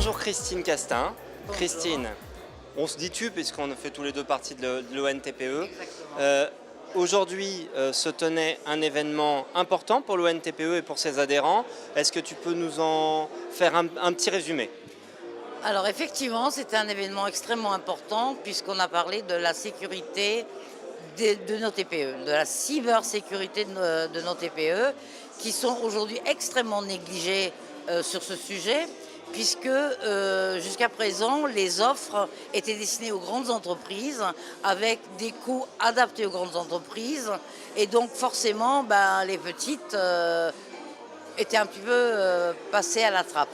Bonjour Christine Castin. Bonjour. Christine, on se dit tu puisqu'on fait tous les deux partie de l'ONTPE. Exactement. Aujourd'hui se tenait un événement important pour l'ONTPE et pour ses adhérents. Est-ce que tu peux nous en faire un petit résumé? Alors effectivement, c'était un événement extrêmement important puisqu'on a parlé de la sécurité de nos TPE, de la cybersécurité de nos TPE qui sont aujourd'hui extrêmement négligées sur ce sujet puisque jusqu'à présent les offres étaient destinées aux grandes entreprises avec des coûts adaptés aux grandes entreprises et donc forcément les petites étaient un petit peu passées à la trappe.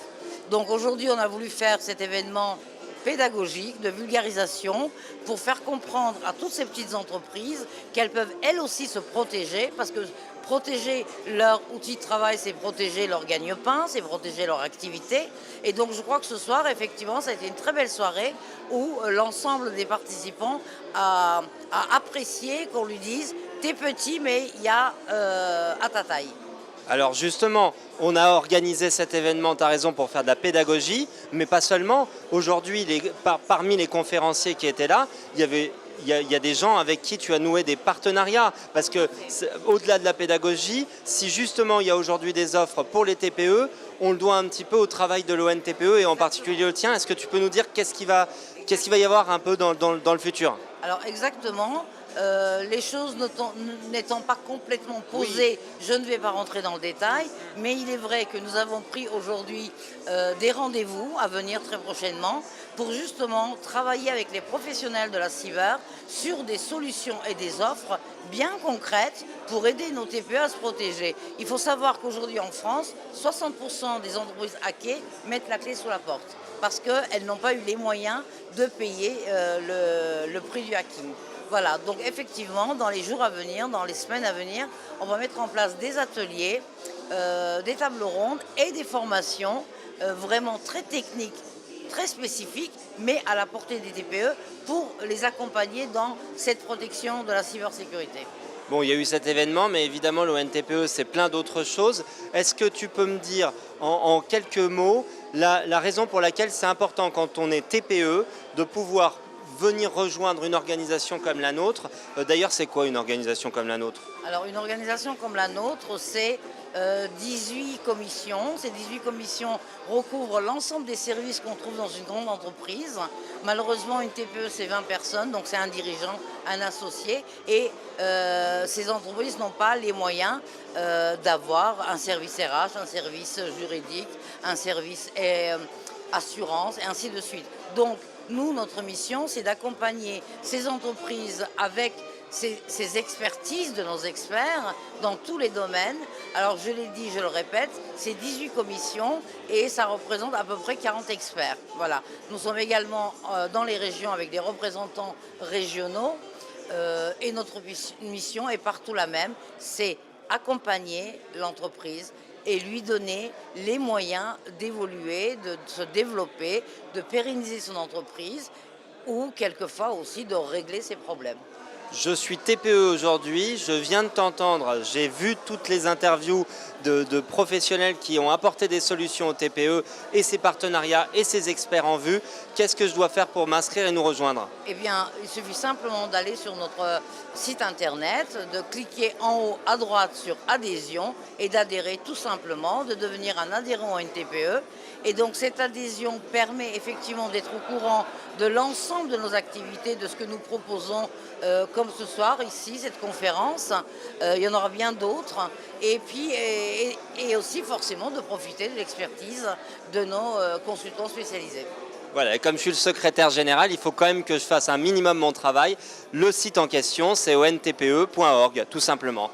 Donc aujourd'hui, on a voulu faire cet événement pédagogique de vulgarisation pour faire comprendre à toutes ces petites entreprises qu'elles peuvent elles aussi se protéger parce que protéger leur outil de travail, c'est protéger leur gagne-pain, c'est protéger leur activité. Et donc je crois que ce soir, effectivement, ça a été une très belle soirée où l'ensemble des participants a apprécié qu'on lui dise « t'es petit mais il y a à ta taille ». Alors justement, on a organisé cet événement, tu as raison, pour faire de la pédagogie, mais pas seulement. Aujourd'hui, parmi les conférenciers qui étaient là, il y a des gens avec qui tu as noué des partenariats. Parce que au-delà de la pédagogie, si justement il y a aujourd'hui des offres pour les TPE, on le doit un petit peu au travail de l'ONTPE et en particulier le tien. Est-ce que tu peux nous dire qu'est-ce qu'il va y avoir un peu dans le futur? Alors exactement. Les choses n'étant pas complètement posées, oui. Je ne vais pas rentrer dans le détail, mais il est vrai que nous avons pris aujourd'hui des rendez-vous à venir très prochainement pour justement travailler avec les professionnels de la cyber sur des solutions et des offres bien concrètes pour aider nos TPE à se protéger. Il faut savoir qu'aujourd'hui en France, 60% des entreprises hackées mettent la clé sous la porte parce qu'elles n'ont pas eu les moyens de payer le prix du hacking. Voilà, donc effectivement, dans les jours à venir, dans les semaines à venir, on va mettre en place des ateliers, des tables rondes et des formations vraiment très techniques, très spécifiques, mais à la portée des TPE pour les accompagner dans cette protection de la cybersécurité. Bon, il y a eu cet événement, mais évidemment, l'ONTPE, c'est plein d'autres choses. Est-ce que tu peux me dire en quelques mots la raison pour laquelle c'est important quand on est TPE de pouvoir venir rejoindre une organisation comme la nôtre? D'ailleurs, c'est quoi une organisation comme la nôtre? Alors, une organisation comme la nôtre, c'est 18 commissions. Ces 18 commissions recouvrent l'ensemble des services qu'on trouve dans une grande entreprise. Malheureusement, une TPE, c'est 20 personnes, donc c'est un dirigeant, un associé. Et ces entreprises n'ont pas les moyens d'avoir un service RH, un service juridique, un service assurance, et ainsi de suite. Donc, nous, notre mission, c'est d'accompagner ces entreprises avec ces expertises de nos experts dans tous les domaines. Alors, je l'ai dit, je le répète, c'est 18 commissions et ça représente à peu près 40 experts. Voilà. Nous sommes également dans les régions avec des représentants régionaux et notre mission est partout la même, c'est accompagner l'entreprise et lui donner les moyens d'évoluer, de se développer, de pérenniser son entreprise ou quelquefois aussi de régler ses problèmes. Je suis TPE aujourd'hui, je viens de t'entendre, j'ai vu toutes les interviews de professionnels qui ont apporté des solutions aux TPE et ses partenariats et ses experts en vue. Qu'est-ce que je dois faire pour m'inscrire et nous rejoindre? Eh bien, il suffit simplement d'aller sur notre site internet, de cliquer en haut à droite sur adhésion et d'adhérer tout simplement, de devenir un adhérent à une TPE. Et donc cette adhésion permet effectivement d'être au courant de l'ensemble de nos activités, de ce que nous proposons comme ce soir ici, cette conférence. Il y en aura bien d'autres. Et puis et aussi forcément de profiter de l'expertise de nos consultants spécialisés. Voilà, et comme je suis le secrétaire général, il faut quand même que je fasse un minimum mon travail. Le site en question, c'est ontpe.org, tout simplement.